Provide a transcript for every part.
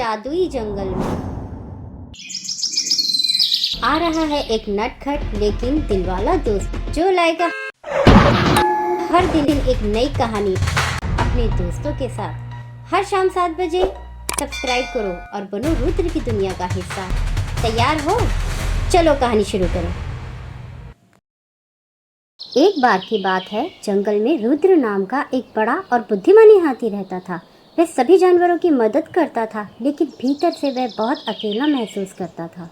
जादुई जंगल में आ रहा है एक नटखट लेकिन दिलवाला दोस्त जो लाएगा हर दिन एक नई कहानी अपने दोस्तों के साथ। हर शाम 7 बजे सब्सक्राइब करो और बनो रुद्र की दुनिया का हिस्सा। तैयार हो? चलो कहानी शुरू करो। एक बार की बात है, जंगल में रुद्र नाम का एक बड़ा और बुद्धिमानी हाथी रहता था। वह सभी जानवरों की मदद करता था, लेकिन भीतर से वह बहुत अकेला महसूस करता था।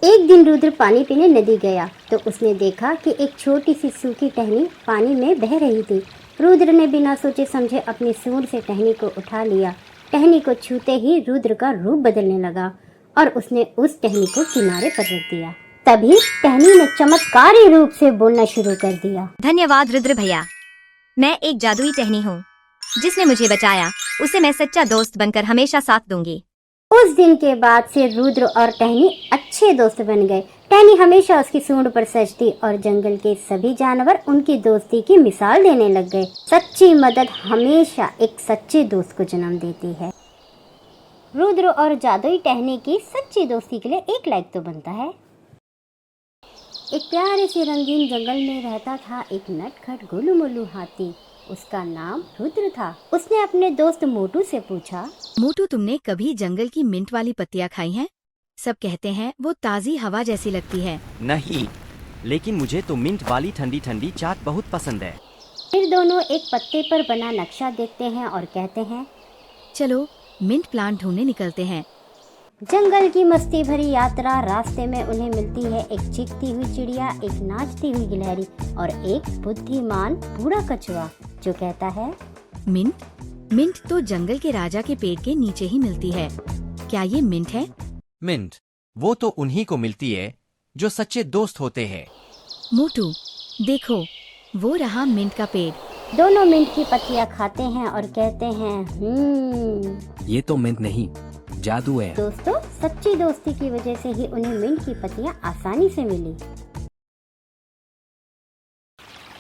एक दिन रुद्र पानी पीने नदी गया तो उसने देखा कि एक छोटी सी सूखी टहनी पानी में बह रही थी। रुद्र ने बिना सोचे समझे अपनी सूंड से टहनी को उठा लिया। टहनी को छूते ही रुद्र का रूप बदलने लगा और उसने उस टहनी को किनारे पर रख दिया। तभी टहनी ने चमत्कारी रूप से बोलना शुरू कर दिया। धन्यवाद रुद्र भैया, मैं एक जादुई टहनी हूँ। जिसने मुझे बचाया उसे मैं सच्चा दोस्त बनकर हमेशा साथ दूंगी। उस दिन के बाद से रुद्र और टहनी अच्छे दोस्त बन गए। टहनी हमेशा उसकी सूंड पर सजती और जंगल के सभी जानवर उनकी दोस्ती की मिसाल देने लग गए। सच्ची मदद हमेशा एक सच्चे दोस्त को जन्म देती है। रुद्र और जादुई टहनी की सच्ची दोस्ती के लिए एक लाइक तो बनता है। एक प्यारे से रंगीन जंगल में रहता था एक नटखट गोलू मोलू हाथी। उसका नाम रुद्र था। उसने अपने दोस्त मोटू से पूछा, मोटू, तुमने कभी जंगल की मिंट वाली पत्तियाँ खाई हैं? सब कहते हैं वो ताज़ी हवा जैसी लगती है। नहीं, लेकिन मुझे तो मिंट वाली ठंडी ठंडी चाट बहुत पसंद है। फिर दोनों एक पत्ते पर बना नक्शा देखते हैं और कहते हैं, चलो मिंट प्लांट ढूंढने निकलते हैं। जंगल की मस्ती भरी यात्रा। रास्ते में उन्हें मिलती है एक चीखती हुई चिड़िया, एक नाचती हुई गिलहरी और एक बुद्धिमान बूढ़ा कछुआ जो कहता है, मिंट तो जंगल के राजा के पेड़ के नीचे ही मिलती है। क्या ये मिंट है? मिंट वो तो उन्हीं को मिलती है जो सच्चे दोस्त होते हैं। मोटू देखो, वो रहा मिंट का पेड़। दोनों मिंट की पत्तियां खाते हैं और कहते हैं, ये तो मिंट नहीं, जादू है। दोस्तों, सच्ची दोस्ती की वजह से ही उन्हें मिंट की पत्तियां आसानी से मिली।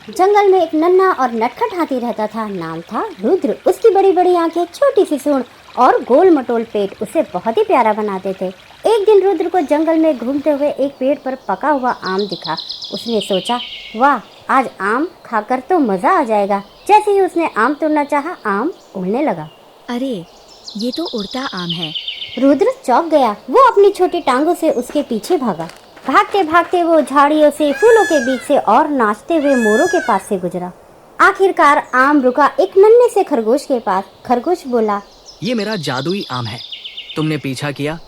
जंगल में एक नन्हा और नटखट हाथी रहता था। नाम था रुद्र। उसकी बड़ी बड़ी आंखें, छोटी सी सूंड और गोल मटोल पेट उसे बहुत ही प्यारा बनाते थे। एक दिन रुद्र को जंगल में घूमते हुए एक पेड़ पर पका हुआ आम दिखा। उसने सोचा, वाह, आज आम खाकर तो मजा आ जाएगा। जैसे ही उसने आम तोड़ना चाहा, आम उड़ने लगा। अरे, ये तो उड़ता आम है। रुद्र चौंक गया। वो अपनी छोटी टांगों से उसके पीछे भागा। भागते भागते वो झाड़ियों से, फूलों के बीच से और नाचते हुए मोरों के पास से गुजरा। आखिरकार आम रुका एक नन्हे से खरगोश के पास। खरगोश बोला, ये मेरा जादुई आम है। तुमने पीछा किया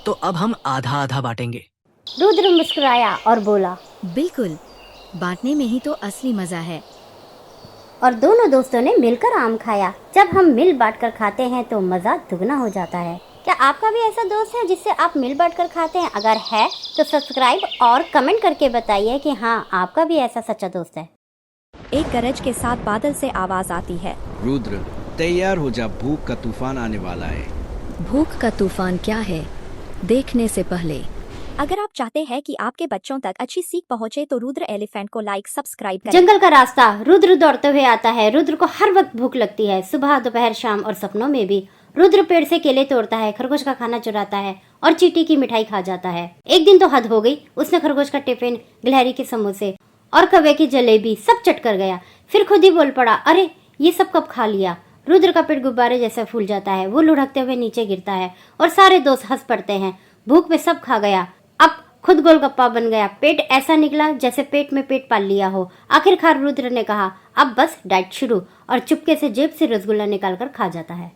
तो अब हम आधा आधा बांटेंगे। रुद्र मुस्कुराया और बोला, बिल्कुल, बांटने में ही तो असली मजा है। और दोनों दोस्तों ने मिलकर आम खाया। जब हम मिल बांटकर खाते हैं तो मजा दुगना हो जाता है। क्या आपका भी ऐसा दोस्त है जिससे आप मिल बांटकर खाते हैं? अगर है तो सब्सक्राइब और कमेंट करके बताइए कि हाँ, आपका भी ऐसा सच्चा दोस्त है। एक गरज के साथ बादल से आवाज आती है, रुद्र तैयार हो जा, भूख का तूफान आने वाला है। भूख का तूफान क्या है, देखने से पहले अगर आप चाहते हैं कि आपके बच्चों तक अच्छी सीख पहुंचे तो रुद्र एलिफेंट को लाइक सब्सक्राइब करें। जंगल का रास्ता। रुद्र दौड़ते हुए आता है। रुद्र को हर वक्त भूख लगती है, सुबह, दोपहर, शाम और सपनों में भी। रुद्र पेड़ से केले तोड़ता है, खरगोश का खाना चुराता है और चींटी की मिठाई खा जाता है। एक दिन तो हद हो गई। उसने खरगोश का टिफिन, गिलहरी के समोसे और कौवे की जलेबी सब चट कर गया। फिर खुद ही बोल पड़ा, अरे ये सब कब खा लिया। रुद्र का पेट गुब्बारे जैसा फूल जाता है। वो लुढ़कते हुए नीचे गिरता है और सारे दोस्त हंस पड़ते हैं। भूख में सब खा गया, अब खुद गोलगप्पा बन गया। पेट ऐसा निकला जैसे पेट में पेट पाल लिया हो। आखिरकार रुद्र ने कहा, अब बस डाइट शुरू, और चुपके से जेब से रसगुल्ला निकालकर खा जाता है।